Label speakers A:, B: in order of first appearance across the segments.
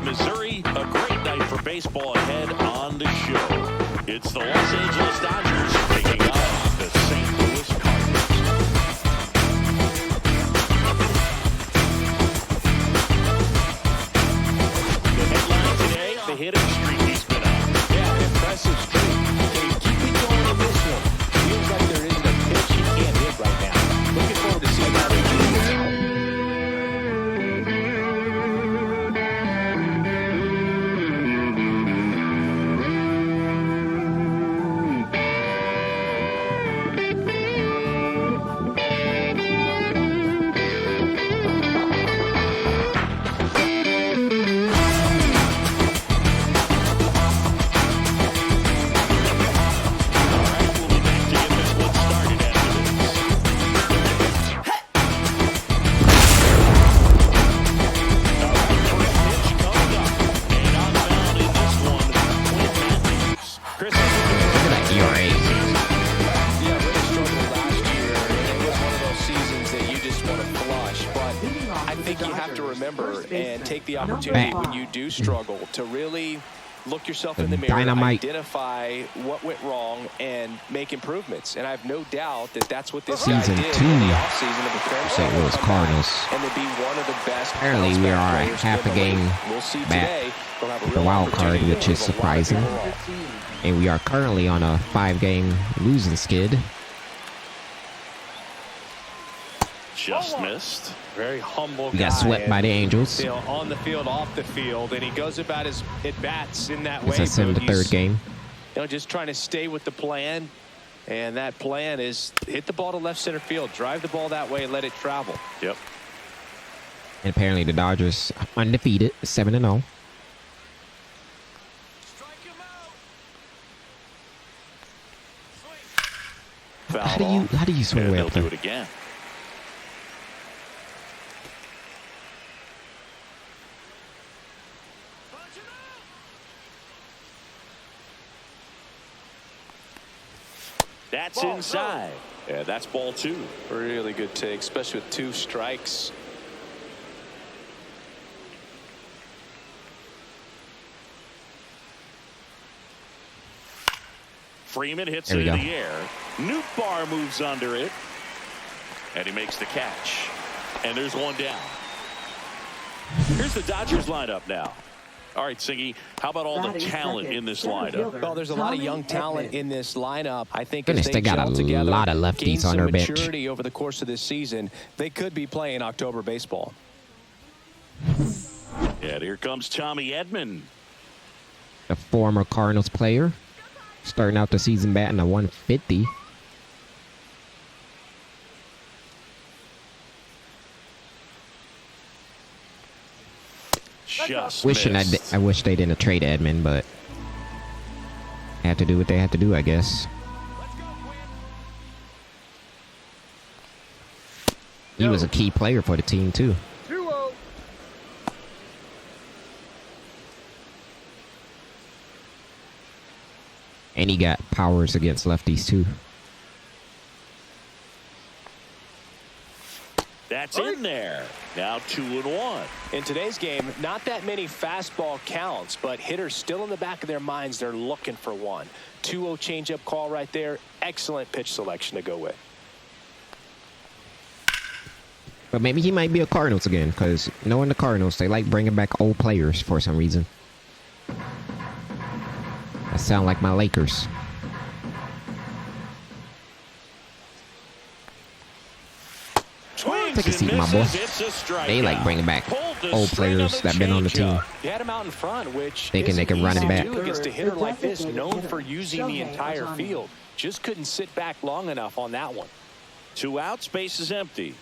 A: Missouri. A great night for baseball ahead on the show. It's the Los Angeles Dodgers taking on the St. Louis Cardinals. The headline today, the hitting streak he's been on.
B: Yeah, impressive streak. Can he keep it going in this one? Feels like there isn't a pitch he can't hit right now. Looking forward to seeing how they do this. The opportunity when you do struggle to really look yourself in the mirror, identify what went wrong, and make improvements. And I have no doubt that that's what this
C: season
B: guy did
C: 2
B: in the offseason of
C: St. Louis Cardinals.
B: And to be one of the best.
C: Apparently, we are half a game back the wild card, which is surprising. And we are currently on a 5-game losing skid.
A: Just missed.
B: Very humble guy.
C: We got swept by the Angels.
B: On the field, off the field, and he goes about his at-bats in that way.
C: It's in the third game.
B: Just trying to stay with the plan, and that plan is hit the ball to left center field, drive the ball that way, and let it travel.
A: Yep.
C: And apparently the Dodgers undefeated, 7-0. How do you swing away up there?
A: Do it again. That's inside. Yeah, that's ball 2.
B: Really good take, especially with 2 strikes.
A: Freeman hits it in the air. Newtbar moves under it. And he makes the catch. And there's one down. Here's the Dodgers lineup now. All right, Singy, how about all the talent in this lineup?
B: Well, there's a lot of young talent in this lineup. I think
C: Goodness, they got a lot of lefties on their bench.
B: Maturity over the course of this season, they could be playing October baseball.
A: And here comes Tommy Edman.
C: The former Cardinals player, starting out the season batting a 150. I wish they didn't trade Edman, but they had to do what they had to do, I guess. He was a key player for the team too. And he got powers against lefties too.
A: That's in there. Now 2-1.
B: In today's game, not that many fastball counts, but hitters still in the back of their minds, they're looking for one. 2-0 changeup call right there. Excellent pitch selection to go with.
C: But maybe he might be a Cardinals again, because knowing the Cardinals, they like bringing back old players for some reason. That sound like my Lakers. Take a seat, my boy. They like bringing back old players that been on the team, thinking they can run it back.
B: Against a hitter like this, known for using the entire field, just couldn't sit back long enough on that one.
A: 2 outs, base is empty.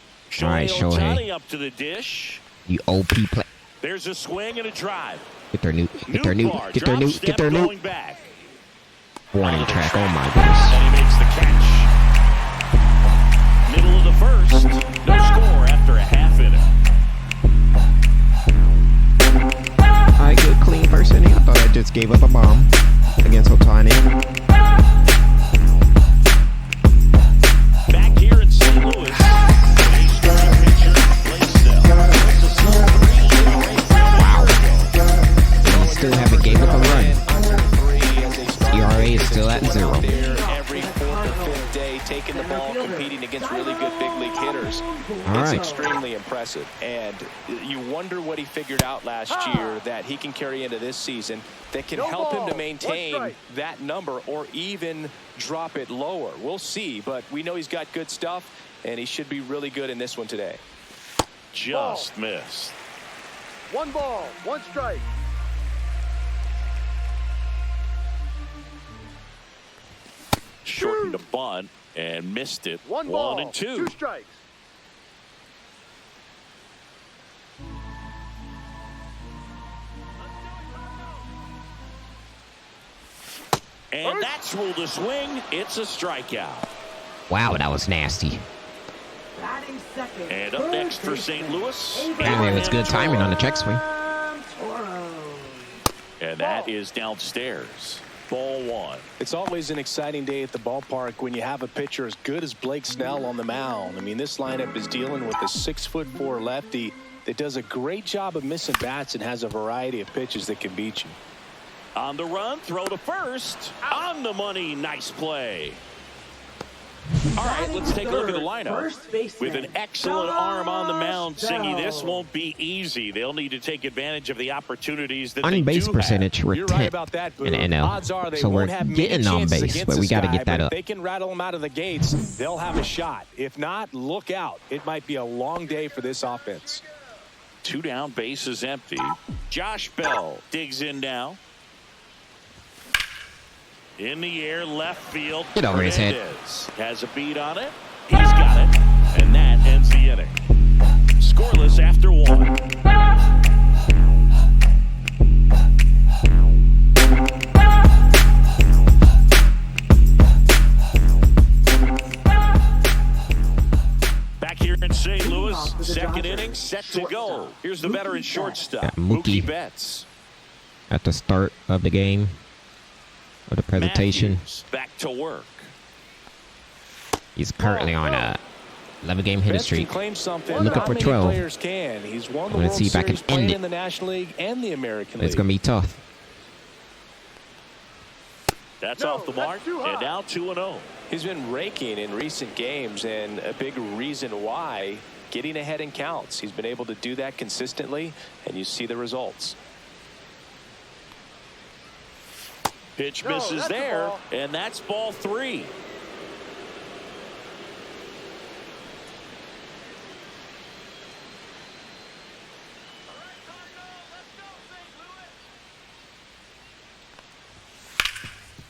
C: All right, Shohei.
A: Up to the dish.
C: You OP play.
A: There's a swing and a drive.
C: Get their new. Warning track. Oh my
A: goodness. And he makes the catch. Middle of the first. No score after a half inning.
C: All right, good clean first inning. I thought I just gave up a bomb against Otani.
A: Back here in St. Louis.
B: It's extremely impressive. And you wonder what he figured out last year that he can carry into this season that can help him to maintain that number or even drop it lower. We'll see, but we know he's got good stuff, and he should be really good in this one today.
A: Just missed.
D: 1 ball, 1 strike.
A: Shortened the bunt and missed it.
D: 1 ball,
A: 1 and 2.
D: 2 strikes.
A: And that's ruled a swing. It's a strikeout.
C: Wow, that was nasty.
A: And up next for St. Louis.
C: Anyway, it was good timing on the check swing.
A: And that is downstairs. Ball 1.
B: It's always an exciting day at the ballpark when you have a pitcher as good as Blake Snell on the mound. I mean, this lineup is dealing with a 6'4" lefty that does a great job of missing bats and has a variety of pitches that can beat you.
A: On the run, throw to first. On the money, nice play. All right, let's take a look at the lineup. With an excellent arm on the mound, Singy, this won't be easy. They'll need to take advantage of the opportunities that
C: on
A: they
C: base
A: do
C: percentage,
A: have.
C: we're
B: You're
C: 10th
B: right about that, Boo.
C: in the NL.
B: Odds are they
C: So we're
B: won't have many
C: getting on
B: chances
C: base,
B: against
C: but we
B: this
C: got to
B: guy,
C: get that
B: but
C: up.
B: If they can rattle them out of the gates, they'll have a shot. If not, look out. It might be a long day for this offense.
A: 2 down, bases empty. Josh Bell digs in now. In the air, left field.
C: Get over his head.
A: Hernandez has a beat on it. He's got it. And that ends the inning. Scoreless after 1. Back here in St. Louis, second inning set to go. Here's the veteran shortstop, Mookie Betts.
C: At the start of the game, of the presentation.
A: Matthews back to work.
C: He's currently on a 11-game hitting streak.
B: Claim something.
C: Looking for 12.
B: Players can. He's won the
C: I'm going to
B: World
C: see if I can
B: Series
C: end it.
B: in the National League and the American League.
C: It's going to be tough.
A: That's off the mark, and now 2-0.
B: He's been raking in recent games, and a big reason why, getting ahead in counts. He's been able to do that consistently, and you see the results.
A: Pitch misses there, and that's ball 3.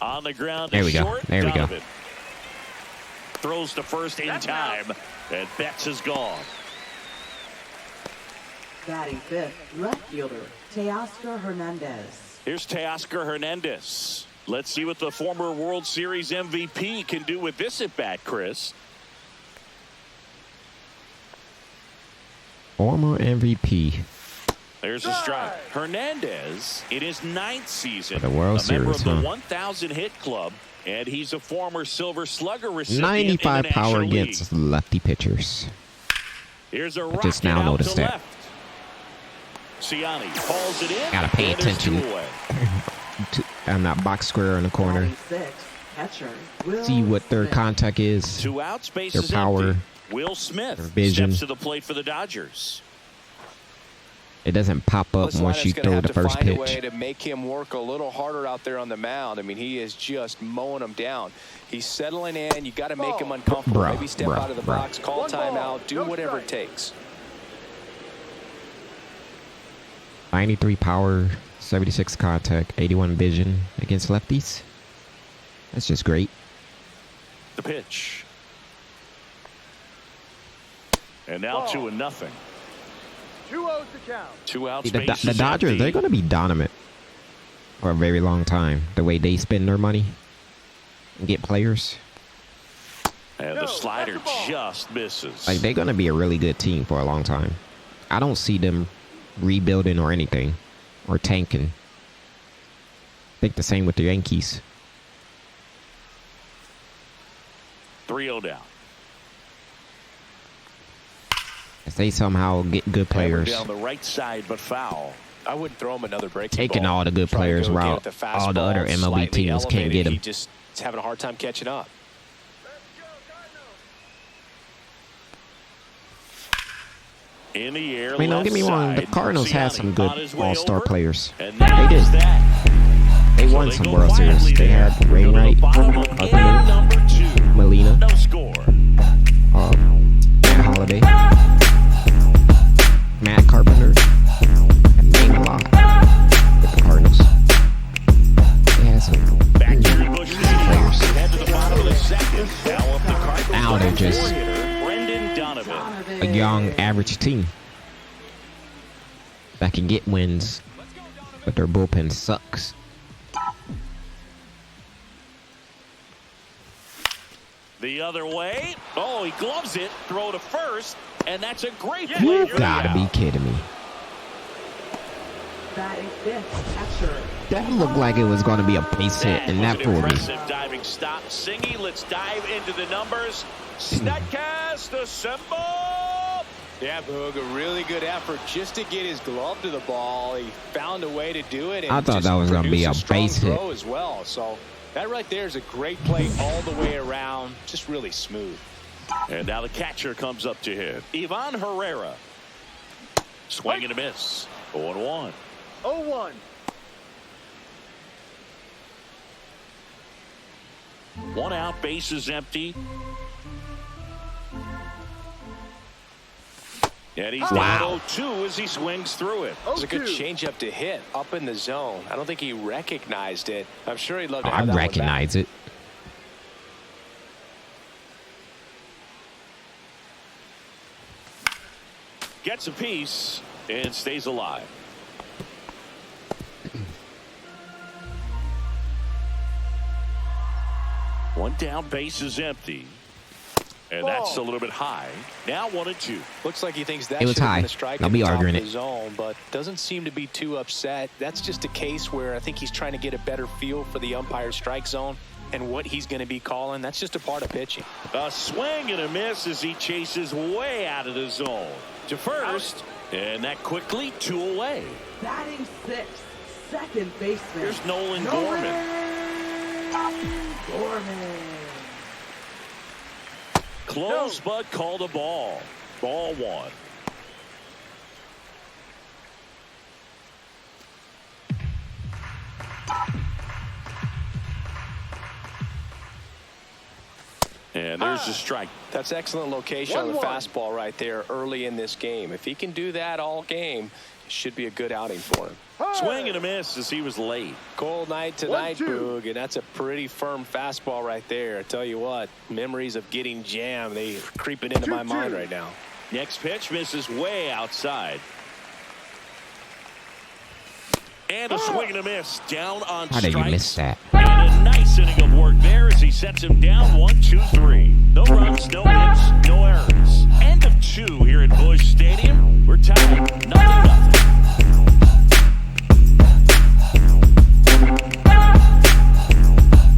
A: On the ground,
C: there we go.
A: Short,
C: there we
A: Donovan.
C: go.
A: Throws to first in time, and Betts is gone.
E: Batting fifth, left fielder, Teoscar Hernandez.
A: Here's Teoscar Hernandez. Let's see what the former World Series MVP can do with this at bat, Chris.
C: Former MVP.
A: There's a strike. Hernandez, in his 9th season,
C: the World
A: a member
C: Series,
A: of the 1,000 hit club, and he's a former Silver Slugger recipient.
C: 95
A: in the
C: power
A: National League.
C: against lefty pitchers.
A: Here's a
C: I
A: rocket
C: just now
A: out
C: noticed
A: to
C: that.
A: left. Ciani hauls it in.
C: Gotta pay
A: and it's
C: attention.
A: 2 away.
C: On that box square in the corner. See what their contact is.
A: 2 outs,
C: Their
A: bases
C: power.
A: empty. Will Smith
C: Their vision.
A: steps to the plate for the Dodgers.
C: It doesn't pop up
B: This
C: once you
B: lineup's gonna
C: throw the
B: have to
C: first
B: find a
C: pitch.
B: way to make him work a little harder out there on the mound. I mean, he is just mowing them down. He's settling in. You got to make him uncomfortable. Maybe step out of the box, call timeout, do whatever it takes.
C: 93 power, 76 contact, 81 vision against lefties. That's just great.
A: The pitch. And now 2-0.
D: 2-0 to count.
A: 2 outs,
C: The
A: bases
C: Dodgers,
A: empty.
C: they're going to be dominant for a very long time. The way they spend their money and get players.
A: And the slider just misses.
C: Like, they're going to be a really good team for a long time. I don't see them rebuilding or anything or tanking. I think the same with the Yankees.
A: 3-0 down.
C: If they somehow get good players,
A: Down the right side, but foul.
B: I wouldn't throw him another breaking
C: taking
B: ball.
C: all the good
B: Try to
C: players
B: go
C: route,
B: get the
C: all the other
B: fastball
C: MLB
B: slightly
C: teams can't get
B: elevated.
C: him.
B: He just is having a hard time catching up.
A: In the air,
C: I mean, don't get me wrong. The Cardinals had some good all-star players.
A: They
C: did. They won some World Series. They had Wainwright, Molina,
A: no score.
C: Matt Holliday, Matt Carpenter, and name a lot with the Cardinals. They had some players. Now they're just a young, average team that can get wins, but their bullpen sucks.
A: The other way. Oh, he gloves it. Throw to first, and that's a great play.
C: You gotta be kidding me. That looked like it was going to be a base hit, and that fooled me.
A: Diving stop. Singy, let's dive into the numbers. Statcast, assemble.
B: Yeah, Boog, a really good effort just to get his glove to the ball. He found a way to do it. And
C: I thought that was going to be a base hit
B: as well. So that right there is a great play all the way around. Just really smooth.
A: And now the catcher comes up to hit. Ivan Herrera. Swing and a miss. 0-1.
D: 0-1.
A: One out, base is empty. And he's down 0-2 as he swings through it.
B: It was a good changeup to hit up in the zone. I don't think he recognized it. I'm sure he'd love to have that
C: recognize it.
A: Gets a piece and stays alive. One down, base is empty. And that's a little bit high. Now 1-2.
B: Looks like he thinks that
C: it was high. I'll be arguing it.
B: Zone, but doesn't seem to be too upset. That's just a case where I think he's trying to get a better feel for the umpire's strike zone and what he's going to be calling. That's just a part of pitching.
A: A swing and a miss as he chases way out of the zone. To first, and that quickly 2 away.
E: Batting sixth, second baseman.
A: Here's Nolan Gorman. Close, but called a ball. Ball 1. And there's the strike.
B: That's excellent location on the fastball right there early in this game. If he can do that all game, it should be a good outing for him.
A: Swing and a miss as he was late.
B: Cold night tonight, Boog, and that's a pretty firm fastball right there. I tell you what, memories of getting jammed, they creeping into my mind right now.
A: Next pitch misses way outside. And a swing and a miss down on strikes.
C: How did you miss that?
A: And a nice inning of work there as he sets him down 1, 2, 3. No runs, no hits, no errors. End of 2 here at Busch Stadium. We're tied 0-0.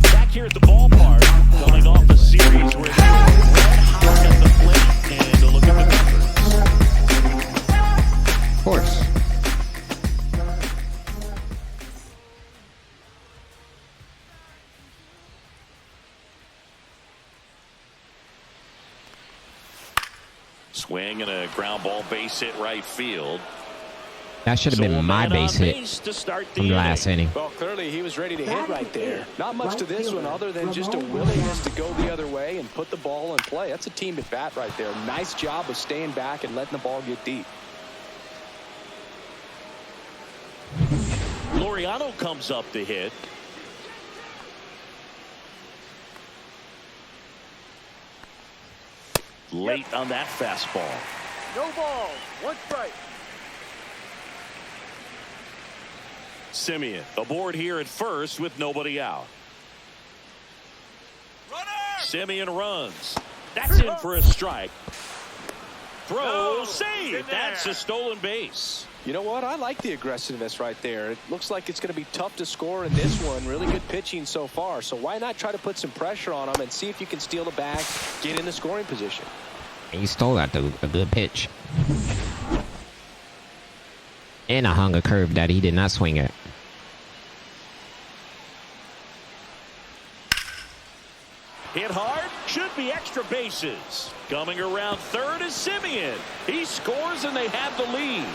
A: Back here at the ballpark, coming off a series where they were red hot at the plate, and a look at the numbers.
C: Of course.
A: Swing and a ground ball base hit right field.
C: That should have been my base hit from the last inning.
B: Well, clearly he was ready to hit right there. Not much to this one other than just a willingness to go the other way and put the ball in play. That's a team at bat right there. Nice job of staying back and letting the ball get deep.
A: Laureano comes up to hit. Late on that fastball.
D: No ball. 1 strike.
A: Simeon aboard here at first with nobody out. Runner! Simeon runs. That's in for a strike. Throw, save. That's a stolen base.
B: You know what? I like the aggressiveness right there. It looks like it's going to be tough to score in this one. Really good pitching so far. So why not try to put some pressure on him and see if you can steal the bag, get in the scoring position.
C: And he stole that a good pitch. And I hung a curve that he did not swing at.
A: Hit hard, should be extra bases. Coming around third is Simeon. He scores and they have the lead.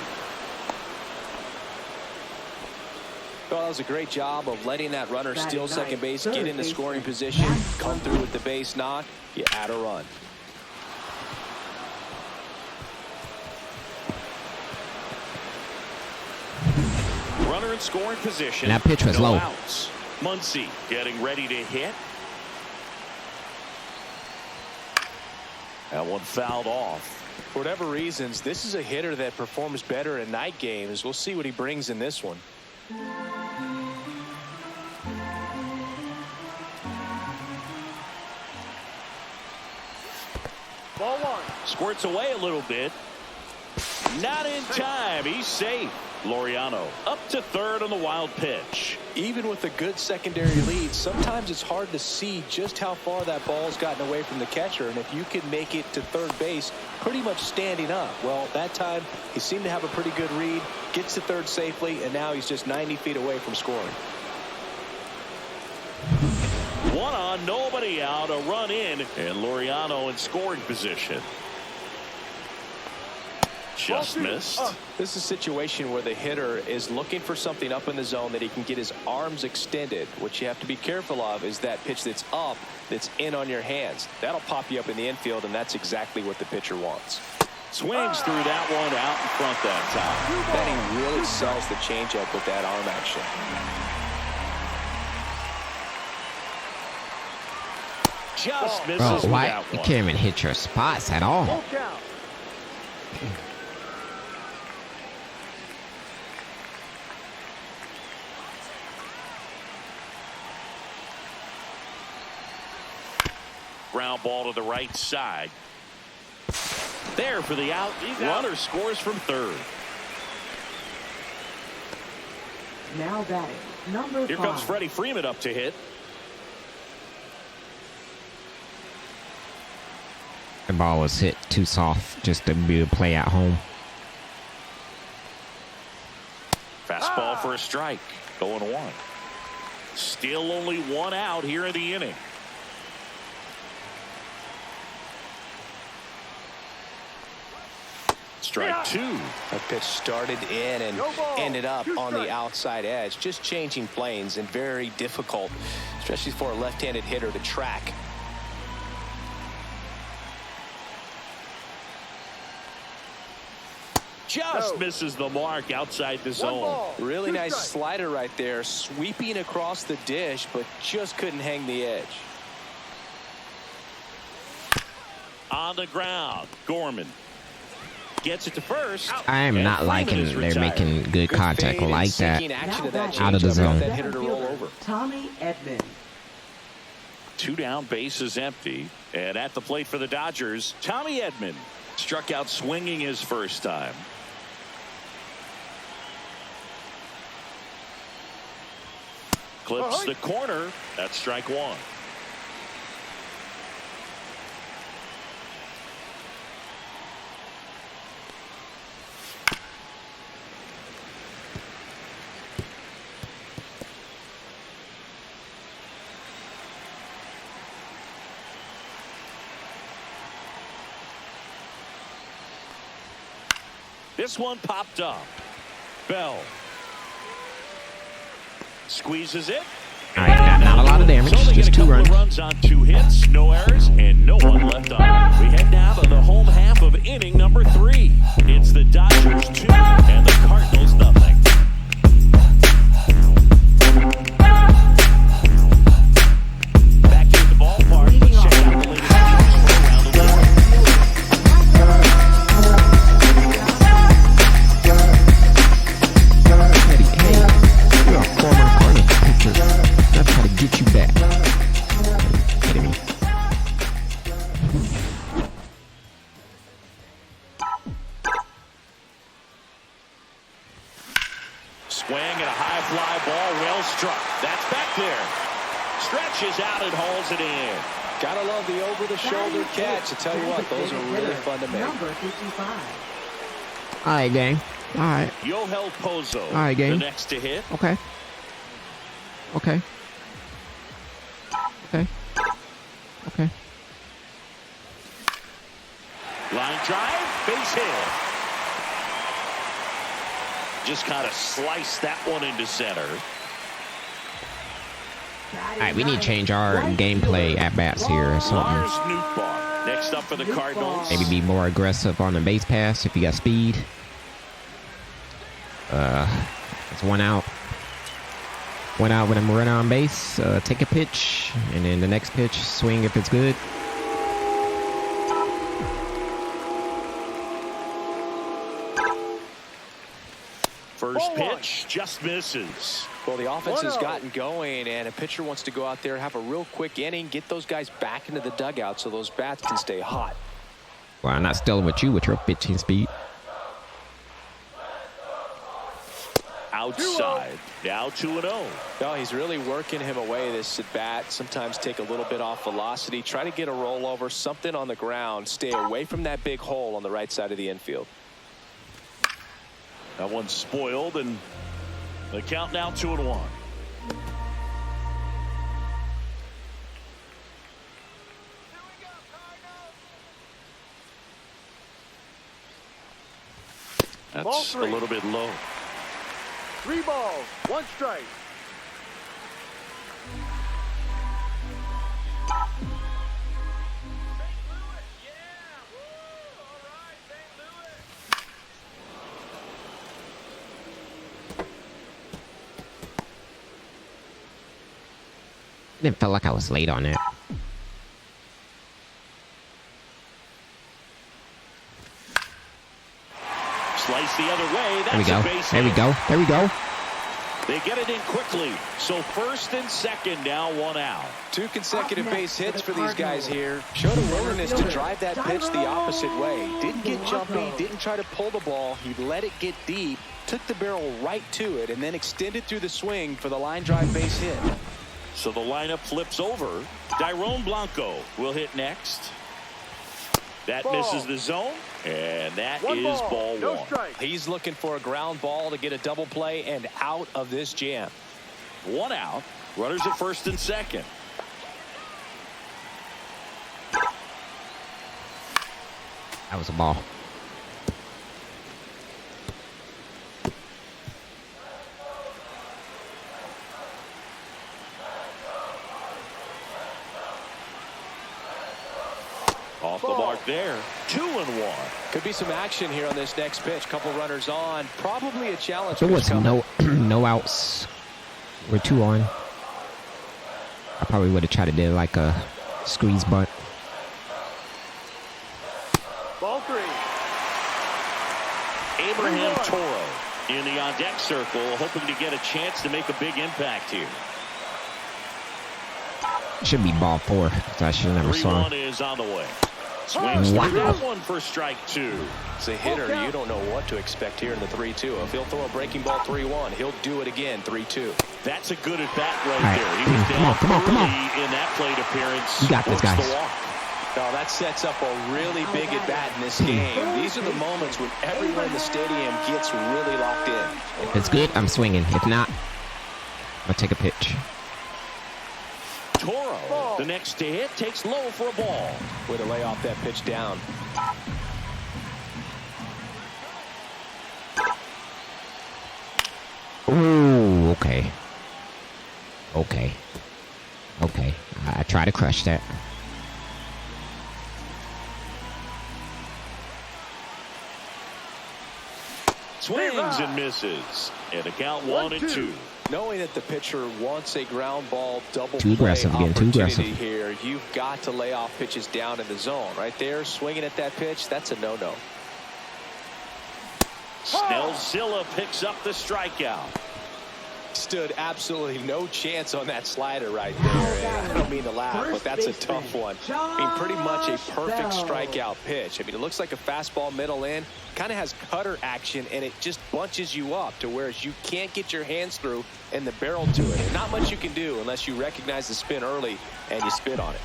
B: Well, that was a great job of letting that runner steal second base, get into scoring position, come through with the base knock. You add a run.
A: Runner in scoring position.
C: And that pitch was low.
A: Outs. Muncy getting ready to hit. That one fouled off.
B: For whatever reasons, this is a hitter that performs better in night games. We'll see what he brings in this one.
D: Ball one.
A: Squirts away a little bit. Not in time. He's safe. Laureano up to third on the wild pitch.
B: Even with a good secondary lead, sometimes it's hard to see just how far that ball's gotten away from the catcher, and if you can make it to third base pretty much standing up. Well, that time he seemed to have a pretty good read, gets to third safely, and now he's just 90 feet away from scoring.
A: One on, nobody out, a run in, and Laureano in scoring position. Just missed.
B: This is a situation where the hitter is looking for something up in the zone that he can get his arms extended. What you have to be careful of is that pitch that's up, that's in on your hands. That'll pop you up in the infield, and that's exactly what the pitcher wants.
A: Swings through that one out in front that time.
B: Benny really sells the changeup with that arm action.
A: Just misses.
C: Bro, why you can't even hit your spots at all?
D: Full count.
A: Ground ball to the right side. There for the out. Runner scores from third.
E: Now batting, number 5.
A: Here comes Freddie Freeman up to hit.
C: The ball was hit too soft just to be a play at home.
A: Fastball for a strike. 0-1. Still only one out here in the inning. Strike two.
B: That pitch started in and ended up on the outside edge. Just changing planes and very difficult, especially for a left-handed hitter to track.
A: Just misses the mark outside the zone.
B: Really nice slider right there, sweeping across the dish, but just couldn't hang the edge.
A: On the ground, Gorman gets it to first.
C: I am not liking they're making good contact like that out of the zone.
E: Tommy Edman.
A: 2 down, bases empty, and at the plate for the Dodgers, Tommy Edman struck out swinging his first time. Clips the corner. That's strike one. This one popped up. Bell squeezes it.
C: All right, not a lot of damage, just 2 runs.
A: Runs on 2 hits, no errors, and no one left on. We head now to the home half of inning number 3. It's the Dodgers 2 and the Cardinals nothing. Back in the ballpark. Check out the latest news from around the world.
C: You're a former Cardinals pitcher. That's how to get you back. Kidding me.
A: Swing and a high fly ball, well struck. That's back there. Stretches out and hauls it in.
B: Gotta love the over-the-shoulder catch. I tell you what, those are really fun to make.
E: Number 55.
C: All right, gang. All right.
A: Yohel Pozo,
C: All right, gang.
A: the next to hit.
C: Okay. Okay. Okay. Okay.
A: Line drive, base hit. Just kind of sliced that one into center.
C: All right, we need to change our gameplay at bats here or something.
A: Lars Nootbaar next up for the Cardinals.
C: Maybe be more aggressive on the base pass if you got speed. It's one out. One out with him running on base. Take a pitch, and then the next pitch, swing if it's good.
A: First pitch just misses.
B: Well, the offense has gotten going, and a pitcher wants to go out there, have a real quick inning, get those guys back into the dugout so those bats can stay hot.
C: Well, I'm not stealing with you with your pitching speed.
A: Outside. Now 2-0.
B: No, he's really working him away this at bat. Sometimes take a little bit off velocity. Try to get a rollover, something on the ground. Stay away from that big hole on the right side of the infield.
A: That one's spoiled, and the count now 2-1. That's a little bit low.
D: 3 balls, 1 strike.
C: Didn't feel like I was late on it.
A: Slice the other way.
C: There we
A: That's
C: go.
A: a base
C: There we
A: hit.
C: go. There we go.
A: They get it in quickly. So first and second, now 1 out.
B: 2 consecutive base hits for these guys here. Showed a willingness to drive that pitch the opposite way. Didn't get jumpy, didn't try to pull the ball. He let it get deep, took the barrel right to it, and then extended through the swing for the line drive base hit.
A: So the lineup flips over. Dairon Blanco will hit next. That misses the zone, and that is ball 1.
B: He's looking for a ground ball to get a double play and out of this jam.
A: 1 out. Runners at first and second.
C: That was a ball.
A: Off the mark there. 2-1.
B: Could be some action here on this next pitch. Couple runners on. Probably a challenge.
C: There was no outs. We're 2 on. I probably would have tried to do like a squeeze bunt.
D: Ball 3.
A: Abraham Toro in the on-deck circle, hoping to get a chance to make a big impact here.
C: Should be ball 4. I should have never saw
A: 3-1
C: him.
A: is on the way. Swings through that one for strike 2.
B: As a hitter, you don't know what to expect here in the 3-2. If he'll throw a breaking ball 3-1, he'll do it again 3-2.
A: That's a good at bat right there. He was down
C: come on.
A: in that plate appearance.
C: You got this, guys.
B: Now that sets up a really big at bat in this game. These are the moments when everyone in the stadium gets really locked in.
C: If it's good, I'm swinging. If not, I'll take a pitch.
A: Toro, the next to hit, takes low for a ball.
B: Way to lay off that pitch down.
C: Ooh, okay. I try to crush that.
A: Swings and misses. And the count 1-2.
B: Knowing that the pitcher wants a ground ball double
C: Too
B: play
C: aggressive again, too aggressive.
B: opportunity here, you've got to lay off pitches down in the zone. Right there, swinging at that pitch, that's a no-no.
A: Snellzilla picks up the strikeout.
B: Stood absolutely no chance on that slider right there. And I don't mean to laugh, but that's a tough one. I mean, pretty much a perfect strikeout pitch. I mean, it looks like a fastball middle in. Kind of has cutter action, and it just bunches you up to where you can't get your hands through and the barrel to it. And not much you can do unless you recognize the spin early and you spit on it.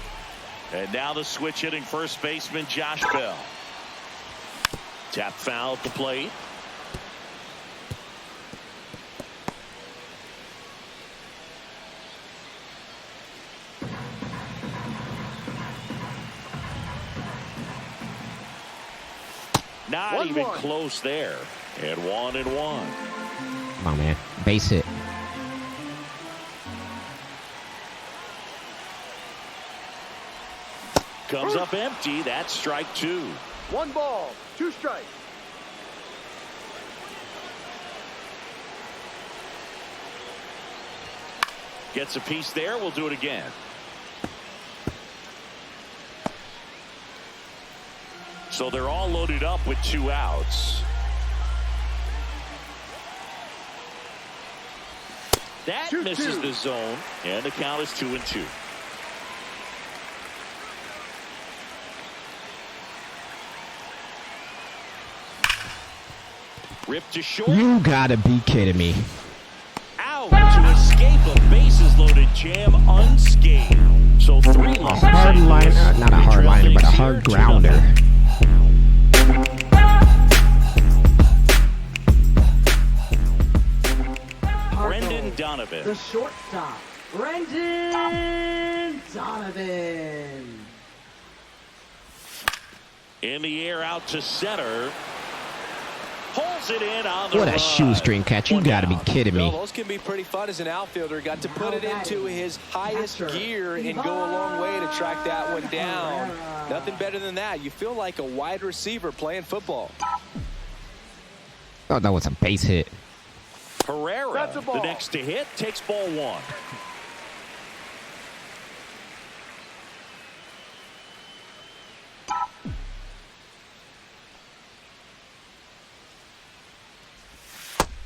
A: And now the switch hitting first baseman Josh Bell. Tap foul at the plate. Not even close there. And 1-1.
C: Come on, man. Base hit.
A: Comes up empty. That's strike 2.
D: 1 ball, 2 strikes.
A: Gets a piece there. We'll do it again. So they're all loaded up with 2 outs. That misses the zone, and the count is 2-2. Ripped to short.
C: You gotta be kidding me.
A: Out to escape a bases loaded jam unscathed. So 3
C: A hard liner, not a hard liner, but a hard grounder.
A: Brendan Donovan.
E: The shortstop, Brendan Donovan.
A: In the air out to center. Pulls it in on the
C: What a
A: run.
C: shoestring catch. You gotta be kidding me.
B: Well, those can be pretty fun as an outfielder. Got to put it into his highest gear and go a long way to track that one down. Nothing better than that. You feel like a wide receiver playing football.
C: Oh, that was a base hit.
A: Herrera, the next to hit, takes ball 1.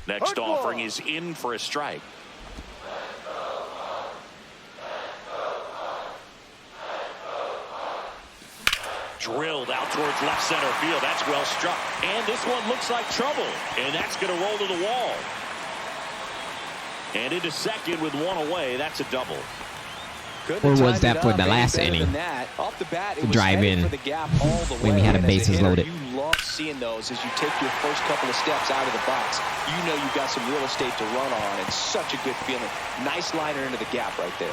A: Next offering is in for a strike. Drilled out towards left center field. That's well struck. And this one looks like trouble. And that's going to roll to the wall. And into second with 1 away. That's a double.
C: Or was that for the last inning?
B: Off the bat,
C: To drive in
B: for the gap all the
C: when we
B: way.
C: had a
B: And
C: bases
B: hitter,
C: loaded.
B: You love seeing those as you take your first couple of steps out of the box. You know you've got some real estate to run on. It's such a good feeling. Nice liner into the gap right there.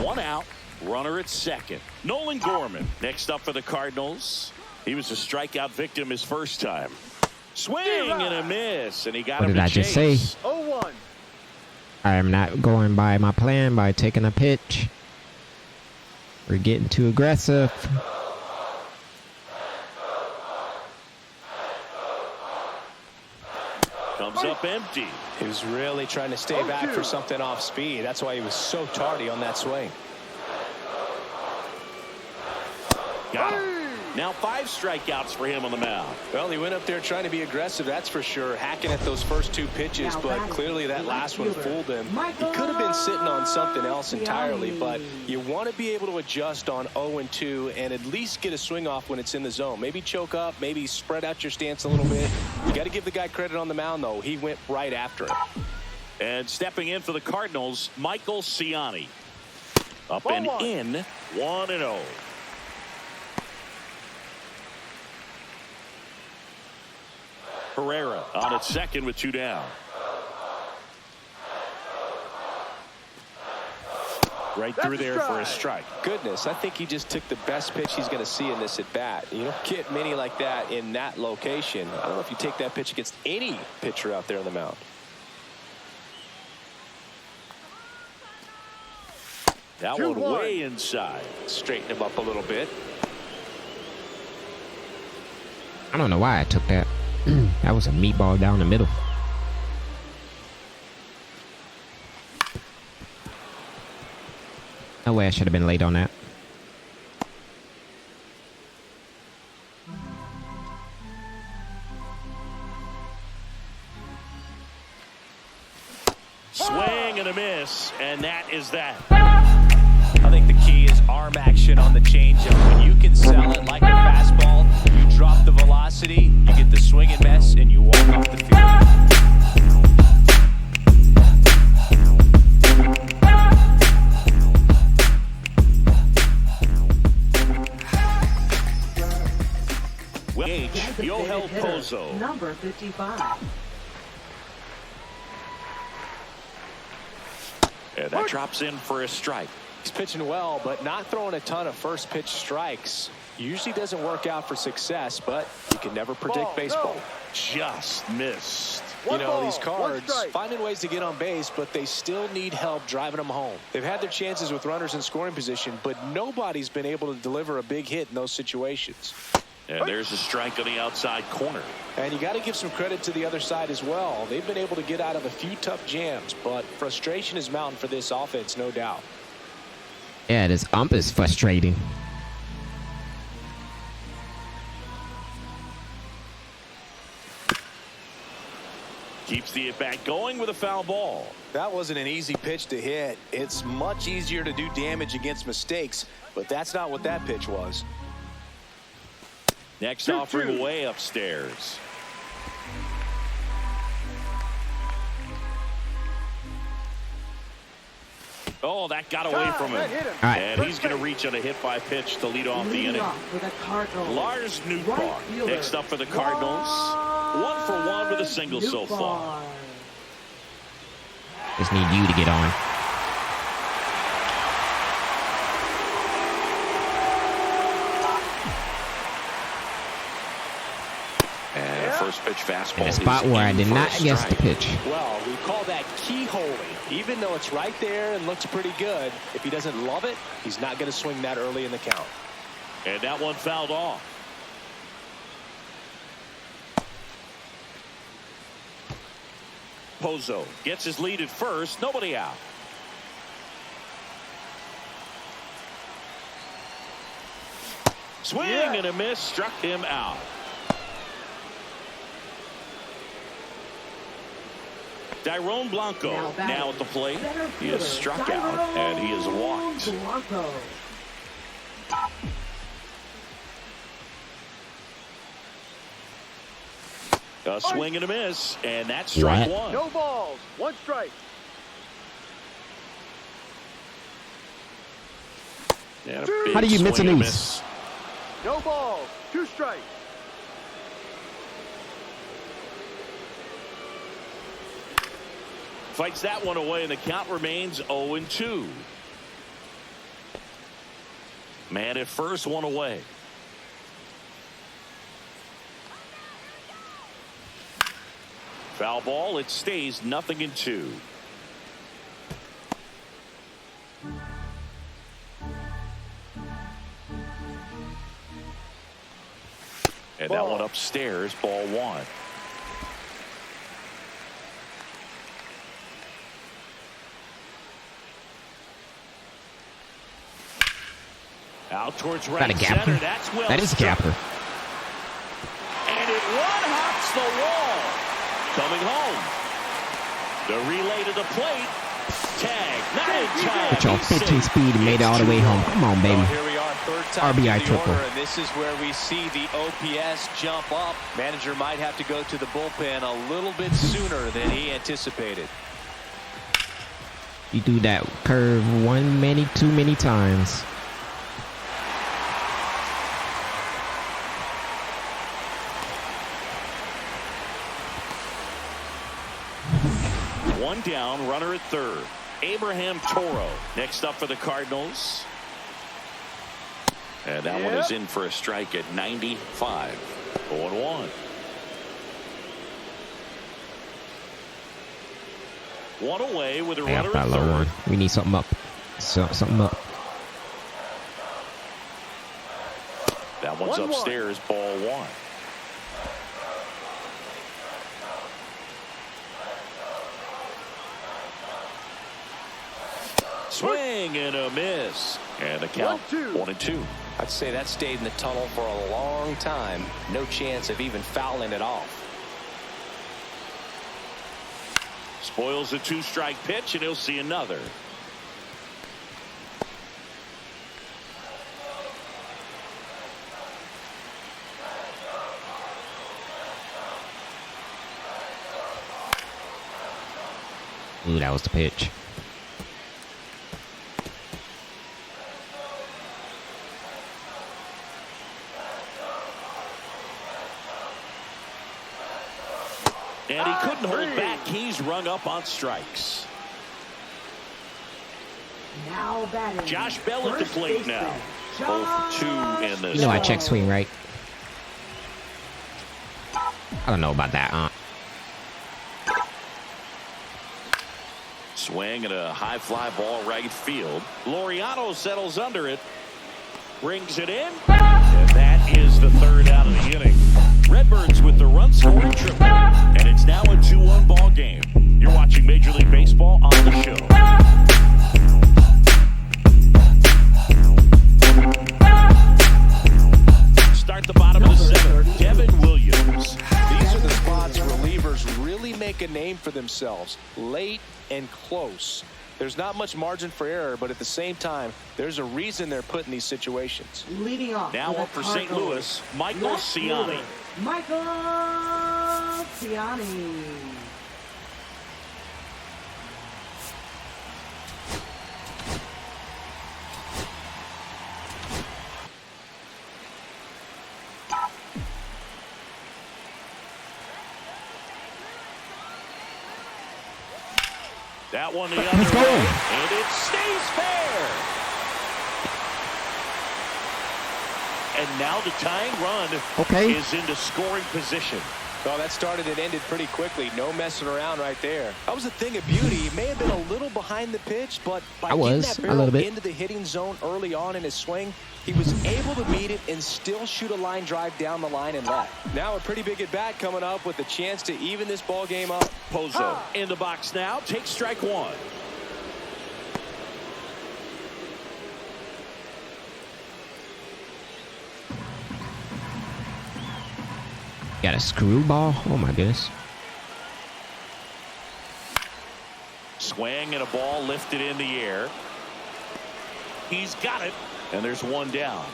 A: One out. Runner at second. Nolan Gorman next up for the Cardinals. He was a strikeout victim his first time. Swing and a miss, and he got
C: What
A: him
C: did I
A: to
C: just say?
A: chase.
D: 0-1.
C: I am not going by my plan by taking a pitch. We're getting too aggressive.
A: Comes up empty.
B: He was really trying to stay back for something off speed. That's why he was so tardy on that swing.
A: Got him. Now 5 strikeouts for him on the mound.
B: Well, he went up there trying to be aggressive, that's for sure, hacking at those first 2 pitches, but clearly that last one fooled him. He could have been sitting on something else entirely, but you want to be able to adjust on 0-2 and at least get a swing off when it's in the zone. Maybe choke up, maybe spread out your stance a little bit. You got to give the guy credit on the mound, though. He went right after it.
A: And stepping in for the Cardinals, Michael Ciani. Up and in, 1-0. Herrera on at second with 2 down. Right through there for a strike.
B: Goodness, I think he just took the best pitch he's going to see in this at bat. You don't get many like that in that location. I don't know if you take that pitch against any pitcher out there on the mound.
A: That one way inside.
B: Straighten him up a little bit.
C: I don't know why I took that. That was a meatball down the middle. No way I should have been late on that.
A: Swing and a miss, and that is that.
B: I think the key is arm action on the changeup. When you can sell it like a fastball, you drop the velocity, you get the swing and miss, and you walk off the field.
A: Gage, Yohel Pozo.
E: Number 55.
A: And that drops in for a strike.
B: He's pitching well, but not throwing a ton of first pitch strikes. Usually doesn't work out for success, but you can never predict baseball.
A: Just missed.
B: You know, these Cards finding ways to get on base, but they still need help driving them home. They've had their chances with runners in scoring position, but nobody's been able to deliver a big hit in those situations.
A: And there's a strike on the outside corner.
B: And you got to give some credit to the other side as well. They've been able to get out of a few tough jams, but frustration is mounting for this offense, no doubt.
C: Yeah, this ump is frustrating.
A: Keeps the at-bat going with a foul ball.
B: That wasn't an easy pitch to hit. It's much easier to do damage against mistakes, but that's not what that pitch was.
A: Next offering way upstairs. Oh, that got away from him.
C: Right.
A: And he's going to reach on a hit by pitch to lead off the inning. Lars Nootbaar next up for the Cardinals. 1 for 1 with a single so far.
C: Just need you to get on.
A: And first pitch fastball.
C: In a spot where I did not guess the pitch.
B: Well, we call that keyholing. Even though it's right there and looks pretty good, if he doesn't love it, he's not going to swing that early in the count.
A: And that one fouled off. Pozo gets his lead at first. Nobody out. Swing and a miss. Struck him out. Dairon Blanco now at the plate. He is struck out and he is walked. A swing and a miss, and that's strike one.
D: No balls, 1 strike.
C: How do you miss a miss?
D: No balls, 2 strikes.
A: Fights that one away, and the count remains 0-2. Man at first, 1 away. Foul ball. It stays 0-2. And that one upstairs, ball 1. Out towards right center. That's well.
C: That is a gapper.
A: And it one-hops the wall. Coming home. The relay to the plate. Tag. Not in time.
C: Put your 15 speed and made it all the way home. Come on, baby.
B: Well, here we are, third time
C: RBI
B: in the
C: triple.
B: order, and this is where we see the OPS jump up. Manager might have to go to the bullpen a little bit sooner than he anticipated.
C: You do that curve too many times.
A: One down, runner at third. Abraham Toro next up for the Cardinals. And that one is in for a strike at 95. 0-1. One away with a runner at third.
C: We need something up. Something up.
A: That one's upstairs, ball 1. Swing and a miss. And the count 1-2.
B: I'd say that stayed in the tunnel for a long time. No chance of even fouling it off.
A: Spoils a 2-strike pitch, and he'll see another.
C: Ooh, that was the pitch.
A: And he couldn't hold back. He's rung up on strikes.
E: Now batting.
A: Josh Bell at the plate now. 0 for 2 in this.
C: You know I check swing, right? I don't know about that,
A: Swing and a high fly ball right field. Laureano settles under it. Brings it in. And that is the third out of the inning. Redbirds with the run scoring triple. And it's now a 2-1 ball game. You're watching Major League Baseball on the show. Start the bottom of the 7th. Devin Williams.
B: These are the spots relievers really make a name for themselves. Late and close. There's not much margin for error, but at the same time, there's a reason they're put in these situations.
E: Leading off.
A: Now up for St. Louis, Michael Ciani.
E: Michael Ciani.
A: That one the other way, and it stays fair. And now the tying run is into scoring position.
B: Well, that started and ended pretty quickly. No messing around right there. That was a thing of beauty. He may have been a little behind the pitch, but by getting that barrel into the hitting zone early on in his swing, he was able to meet it and still shoot a line drive down the line and left. Now a pretty big at-bat coming up with a chance to even this ball game up.
A: Pozo in the box now. Takes strike 1.
C: Got a screwball. Oh my goodness.
A: Swing and a ball lifted in the air. He's got it. And there's one down.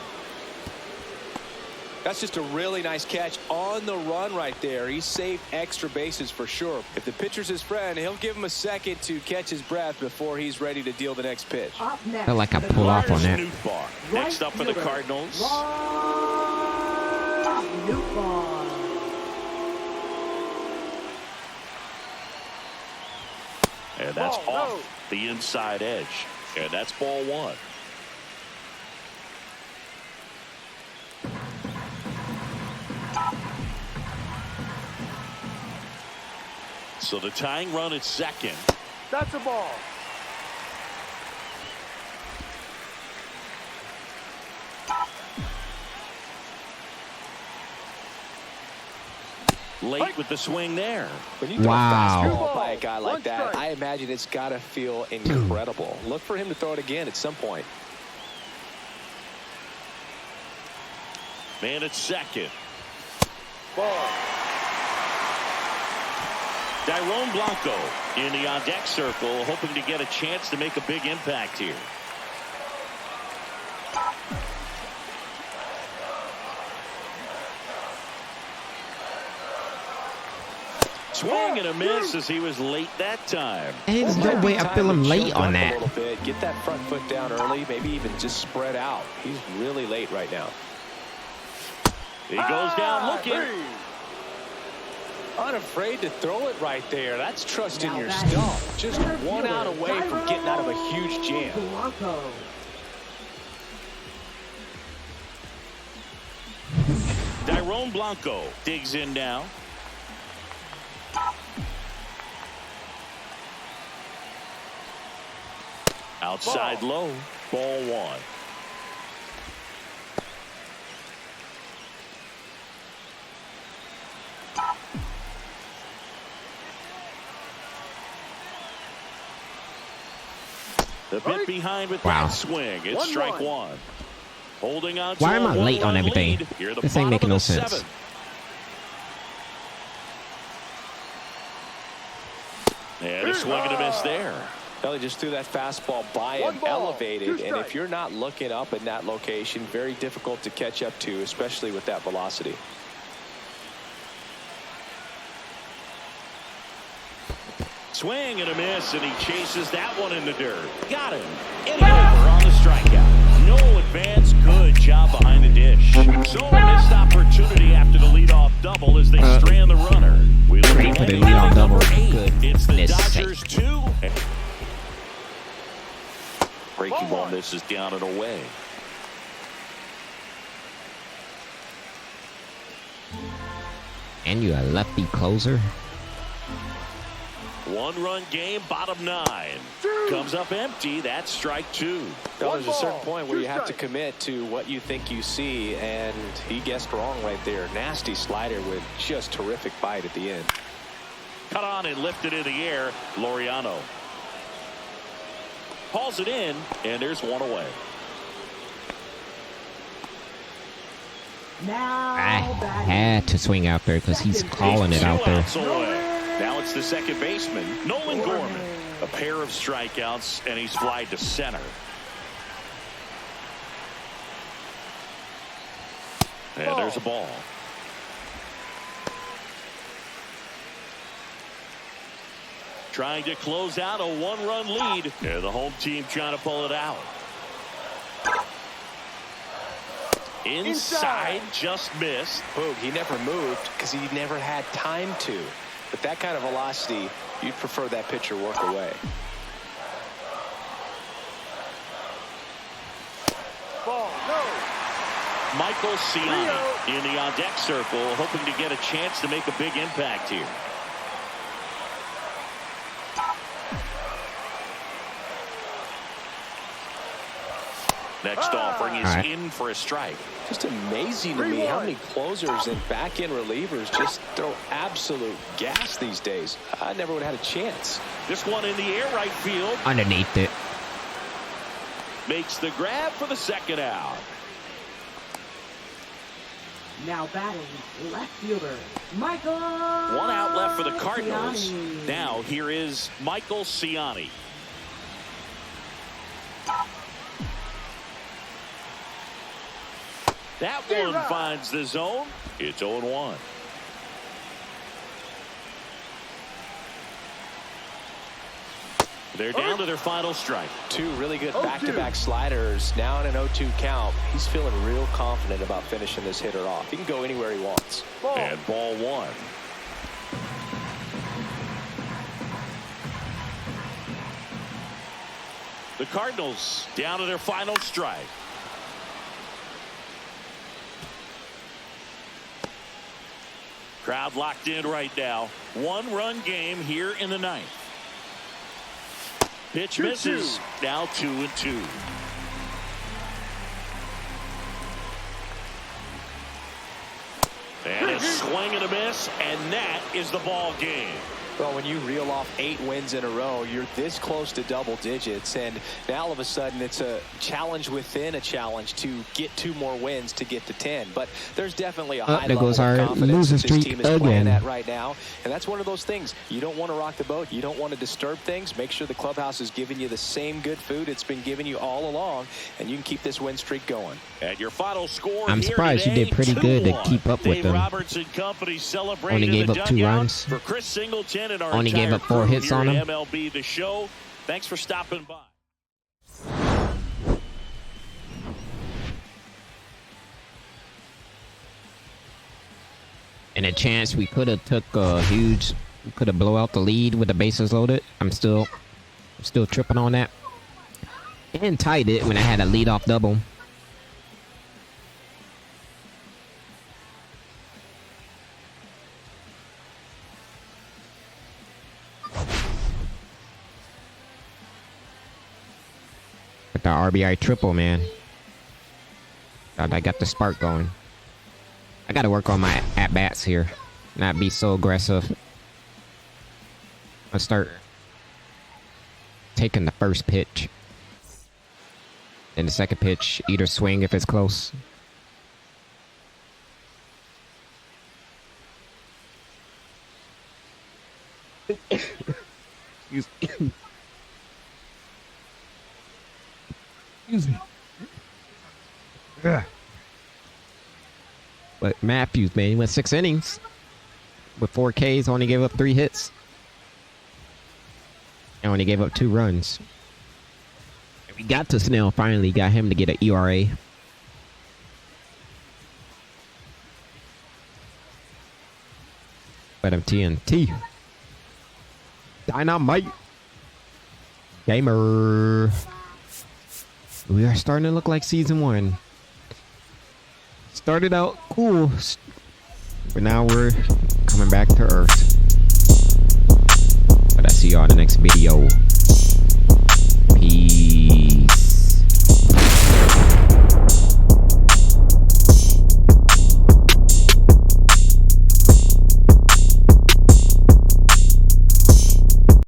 B: That's just a really nice catch on the run right there. He saved extra bases for sure. If the pitcher's his friend, he'll give him a second to catch his breath before he's ready to deal the next pitch.
E: Up next,
C: Felt like I pull off on that.
A: Next up for the Cardinals. And that's off the inside edge. And that's ball 1. So the tying run at second.
D: That's a ball.
A: Late with the swing there.
B: When you throw a fastball by a guy like that, I imagine it's got to feel incredible. Look for him to throw it again at some point.
A: Man at second.
D: Ball.
A: Dairon Blanco in the on-deck circle, hoping to get a chance to make a big impact here. Swing and a miss as he was late that time.
C: There's no way I feel him late on that.
B: Get that front foot down early, maybe even just spread out. He's really late right now.
A: He goes down looking.
B: Unafraid to throw it right there. That's trusting your stuff. Just one out away from getting out of a huge jam.
A: Dairon Blanco digs in now. Outside low, ball 1. The bit behind with that swing. It's strike 1. Holding on to
C: why am I late on everything? This ain't making no sense.
A: 7th. And a swing and a miss there.
B: Well, he just threw that fastball by him, elevated, and if you're not looking up in that location, very difficult to catch up to, especially with that velocity.
A: Swing and a miss, and he chases that one in the dirt. Got him. Inning over on the strikeout. No advance. Good job behind the dish. So a missed opportunity after the leadoff double as they strand the runner. We look
C: for the leadoff double. Good.
A: It's the Dodgers 2. Breaking ball misses down and away.
C: And you a lefty closer.
A: 1-run game, bottom 9. Comes up empty. That's strike 2.
B: Well, there's a certain point where you have to commit to what you think you see, and he guessed wrong right there. Nasty slider with just terrific bite at the end.
A: Cut on and lifted in the air. Laureano hauls it in, and there's one away.
E: Now
C: I
E: batting.
C: had to swing out there because he's calling it out there.
A: Now it's the second baseman, Nolan Gorman. A pair of strikeouts, and he's flied to center. And there's a ball. Trying to close out a 1-run lead. Yeah, the home team trying to pull it out. Inside, just missed.
B: Boog, he never moved because he never had time to. But that kind of velocity, you'd prefer that pitcher work away.
D: Ball, no.
A: Michael Ciani in the on-deck circle, hoping to get a chance to make a big impact here. Next offering is in for a strike.
B: Just amazing to me how many closers and back-end relievers just throw absolute gas these days. I never would have had a chance.
A: This one in the air, right field.
C: Underneath it.
A: Makes the grab for the second out.
E: Now batting, left fielder, Michael.
A: One out left for the Cardinals.
E: Ciani.
A: Now here is Michael Ciani. That one finds the zone. It's 0-1. They're down to their final strike.
B: Two really good back-to-back sliders. Now in an 0-2 count. He's feeling real confident about finishing this hitter off. He can go anywhere he wants.
A: And ball 1. The Cardinals down to their final strike. Crowd locked in right now. 1-run game here in the 9th. Pitch misses. Now 2-2. And a swing and a miss, and that is the ball game.
B: Well, when you reel off 8 wins in a row, you're this close to double digits, and now all of a sudden it's a challenge within a challenge to get 2 more wins to get to 10. But there's definitely a high level of confidence that this team is playing at right now, and that's one of those things. You don't want to rock the boat. You don't want to disturb things. Make sure the clubhouse is giving you the same good food it's been giving you all along, and you can keep this win streak going.
A: And your final score.
C: I'm surprised you did pretty good to keep up with them. Only gave up 2 runs.
A: For Chris Singleton and our
C: Only gave up 4 hits on him.
A: MLB The Show. Thanks for stopping by.
C: And a chance we could have took a huge, could have blow out the lead with the bases loaded. I'm still tripping on that. And tied it when I had a leadoff double. With the RBI triple, man. Thought I got the spark going. I gotta work on my at-bats here. Not be so aggressive. I'll start taking the first pitch. Then the second pitch, either swing if it's close. Excuse me. Excuse me. Yeah. But Matthews, man, he went 6 innings with 4 Ks, only gave up 3 hits. And only gave up 2 runs. And we got to Snell, finally got him to get an ERA. But I'm TNT. Dynamite. Gamer. We are starting to look like season 1. Started out cool, but now we're coming back to earth. But I see y'all in the next video.